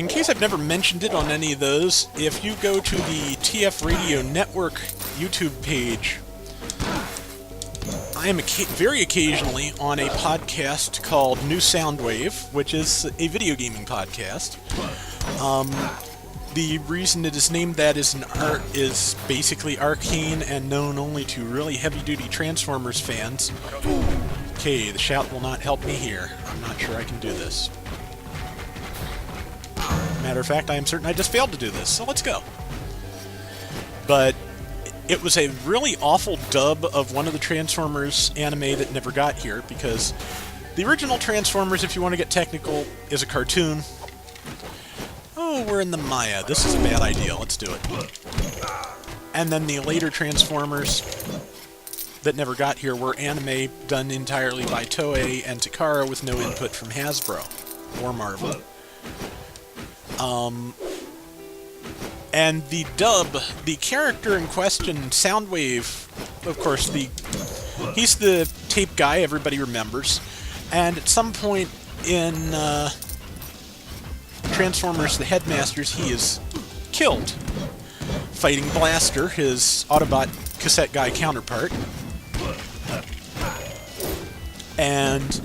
in case I've never mentioned it on any of those, if you go to the TF Radio Network YouTube page, I am very occasionally on a podcast called New Soundwave, which is a video gaming podcast. The reason it is named that is basically arcane and known only to really heavy-duty Transformers fans. Okay, the shout will not help me here. I'm not sure I can do this. Matter of fact, I am certain I just failed to do this, so let's go. But it was a really awful dub of one of the Transformers anime that never got here, because the original Transformers, if you want to get technical, is a cartoon. Oh, we're in the Maya. This is a bad idea. Let's do it. And then the later Transformers that never got here were anime done entirely by Toei and Takara with no input from Hasbro or Marvel. And the dub, the character in question, Soundwave, of course, he's the tape guy everybody remembers, and at some point in Transformers the Headmasters, he is killed, fighting Blaster, his Autobot cassette guy counterpart. And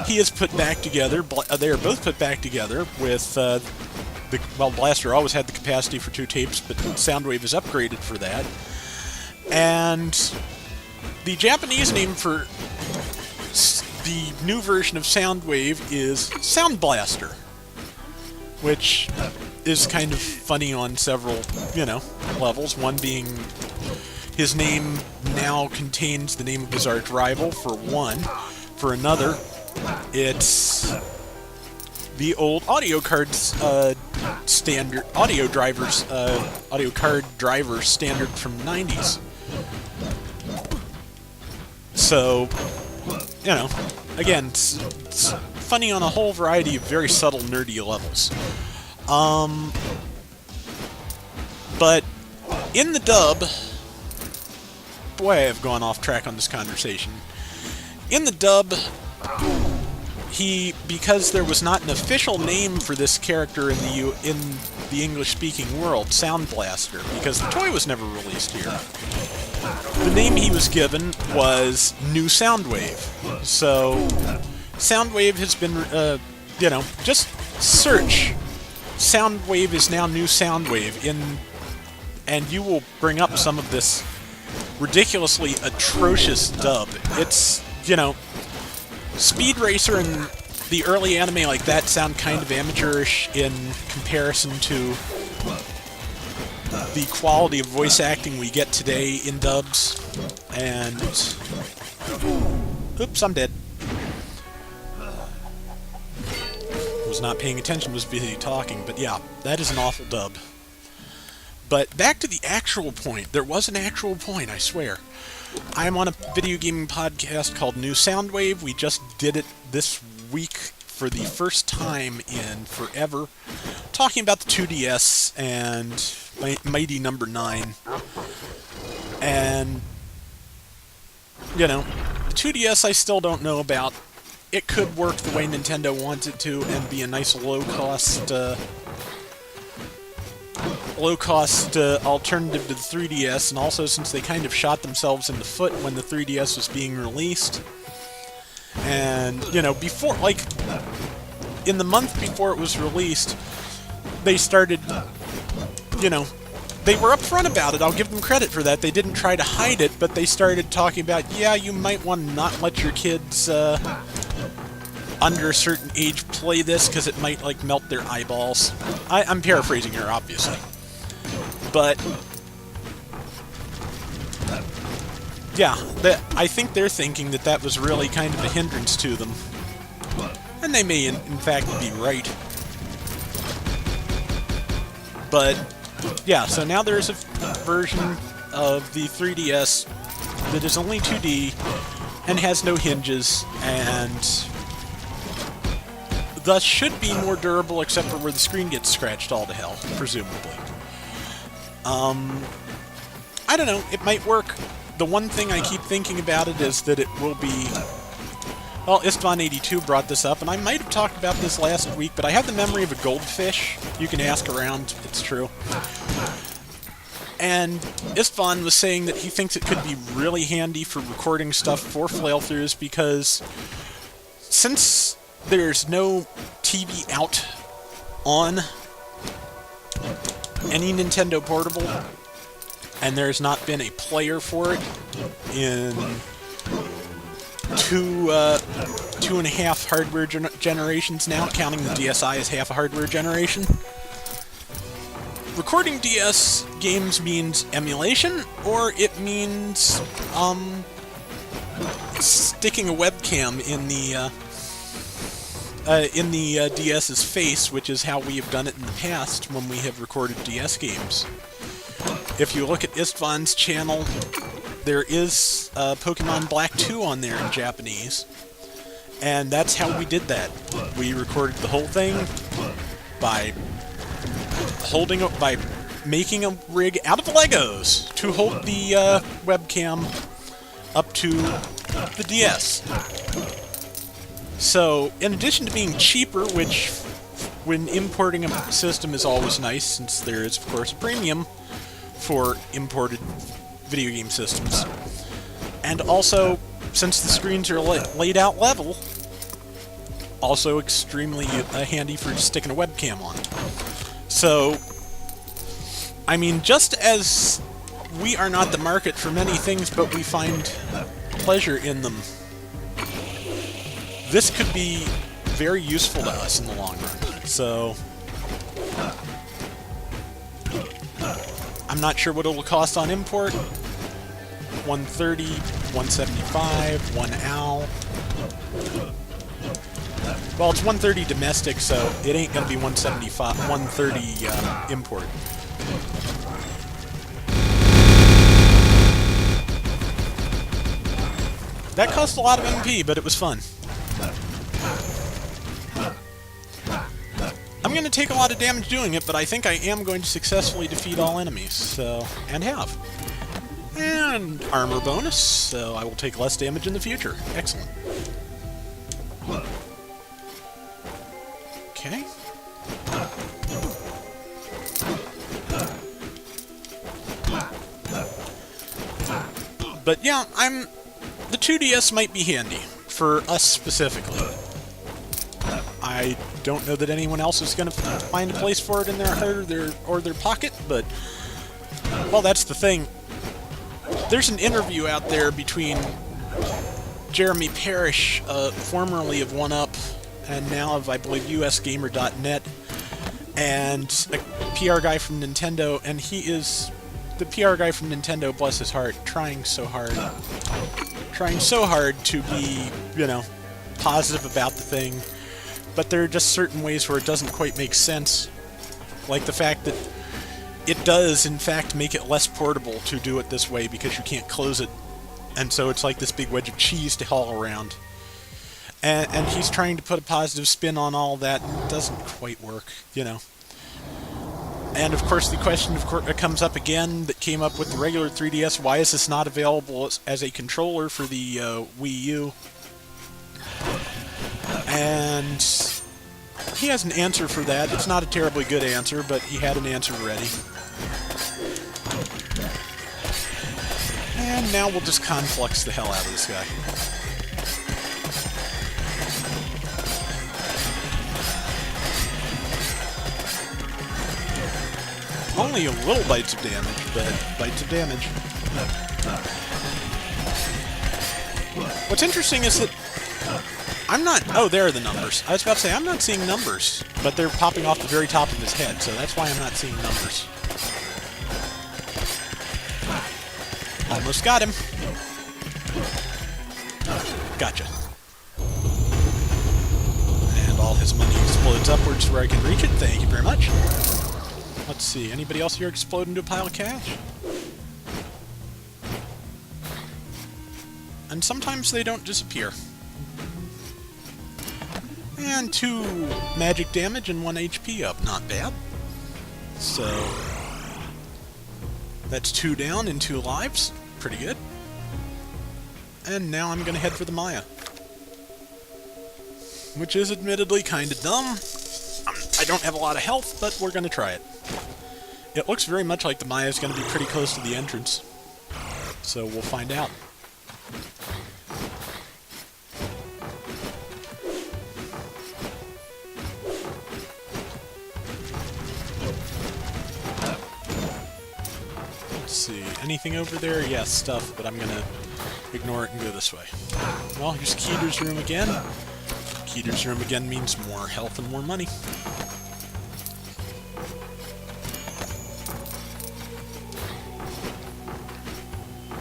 he is put back together, they are both put back together with, well, Blaster always had the capacity for 2 tapes, but Soundwave is upgraded for that. And the Japanese name for the new version of Soundwave is Sound Blaster, which is kind of funny on several, levels. One being his name now contains the name of his arch rival, for one. For another, it's the old audio cards standard, audio card driver standard from the 90s. So, again, it's funny on a whole variety of very subtle, nerdy levels. But in the dub, boy, I have gone off track on this conversation. In the dub, because there was not an official name for this character in the English-speaking world, Sound Blaster, because the toy was never released here, the name he was given was New Soundwave. So, Soundwave has been, just search Soundwave is now New Soundwave, and you will bring up some of this ridiculously atrocious dub. It's, Speed Racer and the early anime like that sound kind of amateurish in comparison to the quality of voice acting we get today in dubs. And oops, I'm dead. Was not paying attention, was busy talking, but yeah, that is an awful dub. But back to the actual point. There was an actual point, I swear. I'm on a video gaming podcast called New Soundwave. We just did it this week for the first time in forever, talking about the 2DS and Mighty Number 9. And, the 2DS I still don't know about. It could work the way Nintendo wants it to and be a nice low-cost alternative to the 3DS, and also since they kind of shot themselves in the foot when the 3DS was being released. And, before, in the month before it was released, they started, they were upfront about it. I'll give them credit for that. They didn't try to hide it, but they started talking about, yeah, you might want to not let your kids, under a certain age play this, because it might, melt their eyeballs. I'm paraphrasing here, obviously. But, yeah, I think they're thinking that was really kind of a hindrance to them. And they may, in fact, be right. But, yeah, so now there's a version of the 3DS that is only 2D and has no hinges, and thus should be more durable, except for where the screen gets scratched all to hell, presumably. I don't know, it might work. The one thing I keep thinking about it is that it will be Well, Istvan82 brought this up, and I might have talked about this last week, but I have the memory of a goldfish. You can ask around, it's true. And Istvan was saying that he thinks it could be really handy for recording stuff for Flailthroughs, because since there's no TV out on any Nintendo Portable, and there's not been a player for it in two and a half hardware generations now, counting the DSi as half a hardware generation. Recording DS games means emulation, or it means sticking a webcam in the DS's face, which is how we have done it in the past when we have recorded DS games. If you look at Istvan's channel, there is Pokemon Black 2 on there in Japanese, and that's how we did that. We recorded the whole thing by making a rig out of Legos to hold the webcam up to the DS. So, in addition to being cheaper, which when importing a system is always nice, since there is, of course, a premium for imported video game systems, and also, since the screens are laid out level, also extremely handy for sticking a webcam on. So, I mean, just as we are not the market for many things, but we find pleasure in them, this could be very useful to us in the long run. So, I'm not sure what it'll cost on import. $130, $175, $1 Well, it's $130 domestic, so it ain't gonna be $130 import. That cost a lot of MP, but it was fun. I'm going to take a lot of damage doing it, but I think I am going to successfully defeat all enemies, so, and have. And armor bonus, so I will take less damage in the future. Excellent. Okay. But yeah, the 2DS might be handy, for us specifically. I don't know that anyone else is going to find a place for it in their heart or their pocket, but, well, that's the thing. There's an interview out there between Jeremy Parrish, formerly of 1UP, and now of, I believe, usgamer.net, and a PR guy from Nintendo, and he is the PR guy from Nintendo, bless his heart, trying so hard to be, positive about the thing. But there are just certain ways where it doesn't quite make sense. Like the fact that it does, in fact, make it less portable to do it this way because you can't close it. And so it's like this big wedge of cheese to haul around. And he's trying to put a positive spin on all that, and it doesn't quite work, And of course the question comes up again that came up with the regular 3DS, why is this not available as a controller for the Wii U? And he has an answer for that. It's not a terribly good answer, but he had an answer ready. And now we'll just conflux the hell out of this guy. Only a little bites of damage, but bites of damage. What's interesting is that I'm not... Oh, there are the numbers. I was about to say, I'm not seeing numbers, but they're popping off the very top of his head, so that's why I'm not seeing numbers. Almost got him. Gotcha. And all his money explodes upwards where I can reach it. Thank you very much. Let's see, anybody else here explode into a pile of cash? And sometimes they don't disappear. And 2 magic damage and 1 HP up. Not bad. So, that's 2 down and 2 lives. Pretty good. And now I'm going to head for the Maya. which is admittedly kind of dumb. I don't have a lot of health, but we're going to try it. It looks very much like the Maya's going to be pretty close to the entrance, so we'll find out. Let's see, anything over there? Yes, stuff, but I'm going to ignore it and go this way. Well, here's Keter's room again. Keter's room again means more health and more money.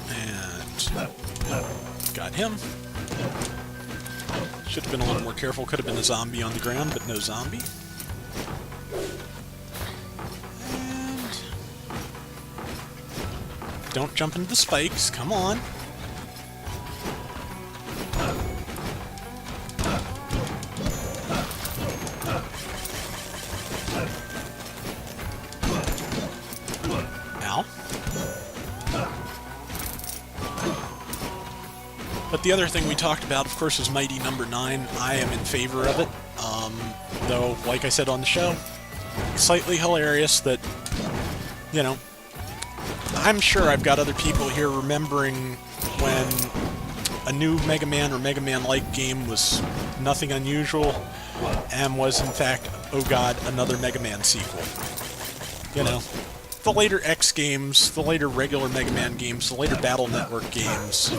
And got him. Should have been a little more careful. Could have been a zombie on the ground, but no zombie. And don't jump into the spikes. Come on. Ow. But the other thing we talked about, of course, is Mighty Number 9. I am in favor of it. Though, like I said on the show, slightly hilarious that, you know, I'm sure I've got other people here remembering when a new Mega Man or Mega Man-like game was nothing unusual and was, in fact, oh god, another Mega Man sequel. You know, the later X games, the later regular Mega Man games, the later Battle Network games,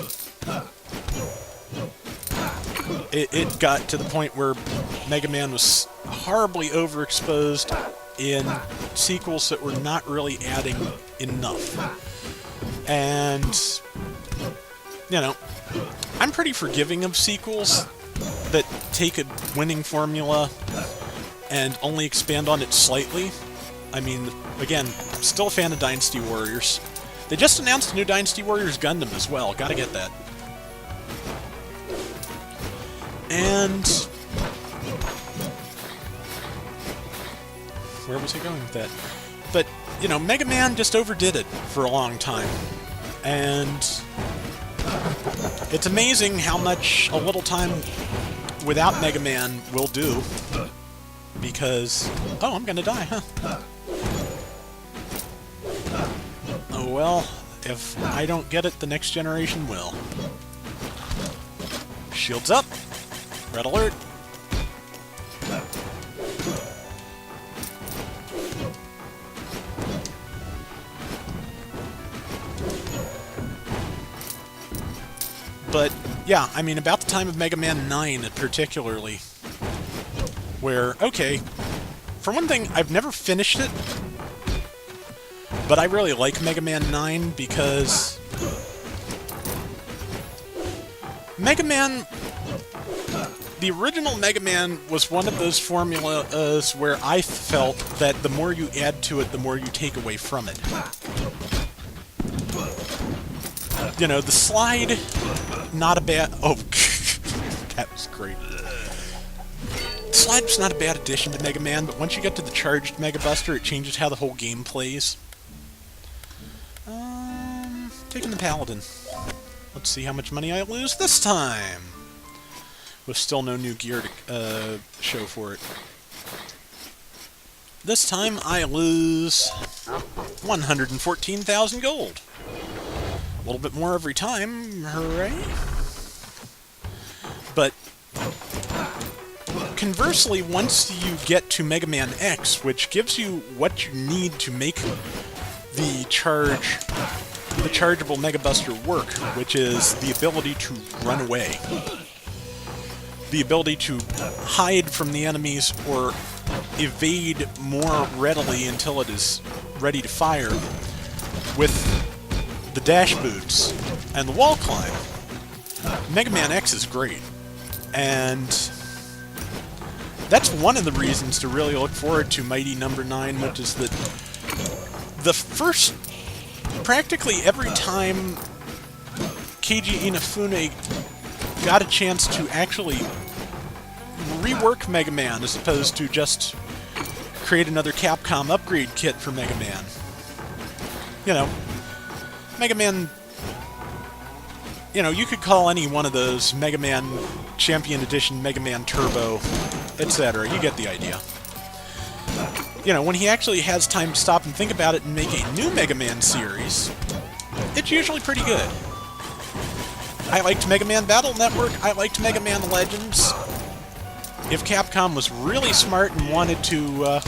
it got to the point where Mega Man was horribly overexposed in sequels that were not really adding enough. And, you know, I'm pretty forgiving of sequels that take a winning formula and only expand on it slightly. I mean, again, still a fan of Dynasty Warriors. They just announced a new Dynasty Warriors Gundam as well. Gotta get that. And where was I going with that? But, you know, Mega Man just overdid it for a long time. And it's amazing how much a little time without Mega Man will do. Because, oh, I'm gonna die, huh? Oh well, if I don't get it, the next generation will. Shields up. Red alert. But, yeah, I mean, about the time of Mega Man 9 particularly, where, okay, for one thing, I've never finished it, but I really like Mega Man 9 because Mega Man, the original Mega Man was one of those formulas where I felt that the more you add to it, the more you take away from it. You know, the slide, not a bad... Oh, that was great. The slide was not a bad addition to Mega Man, but once you get to the charged Mega Buster, it changes how the whole game plays. Taking the Paladin. Let's see how much money I lose this time. With still no new gear to show for it. This time I lose 114,000 gold. A little bit more every time, hooray. But conversely, once you get to Mega Man X, which gives you what you need to make the chargeable Mega Buster work, which is the ability to run away. The ability to hide from the enemies or evade more readily until it is ready to fire with the dash boots and the wall climb. Mega Man X is great, and that's one of the reasons to really look forward to Mighty Number 9, which is that the first, practically every time Keiji Inafune got a chance to actually rework Mega Man as opposed to just create another Capcom upgrade kit for Mega Man. You know, Mega Man, You know, you could call any one of those Mega Man Champion Edition, Mega Man Turbo, etc. You get the idea. You know, when he actually has time to stop and think about it and make a new Mega Man series, it's usually pretty good. I liked Mega Man Battle Network, I liked Mega Man Legends. If Capcom was really smart and wanted to,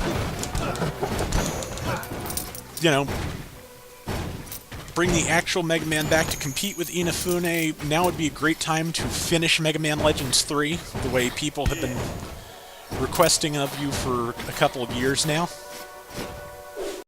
you know, bring the actual Mega Man back to compete with Inafune, now would be a great time to finish Mega Man Legends 3, the way people have been requesting of you for a couple of years now.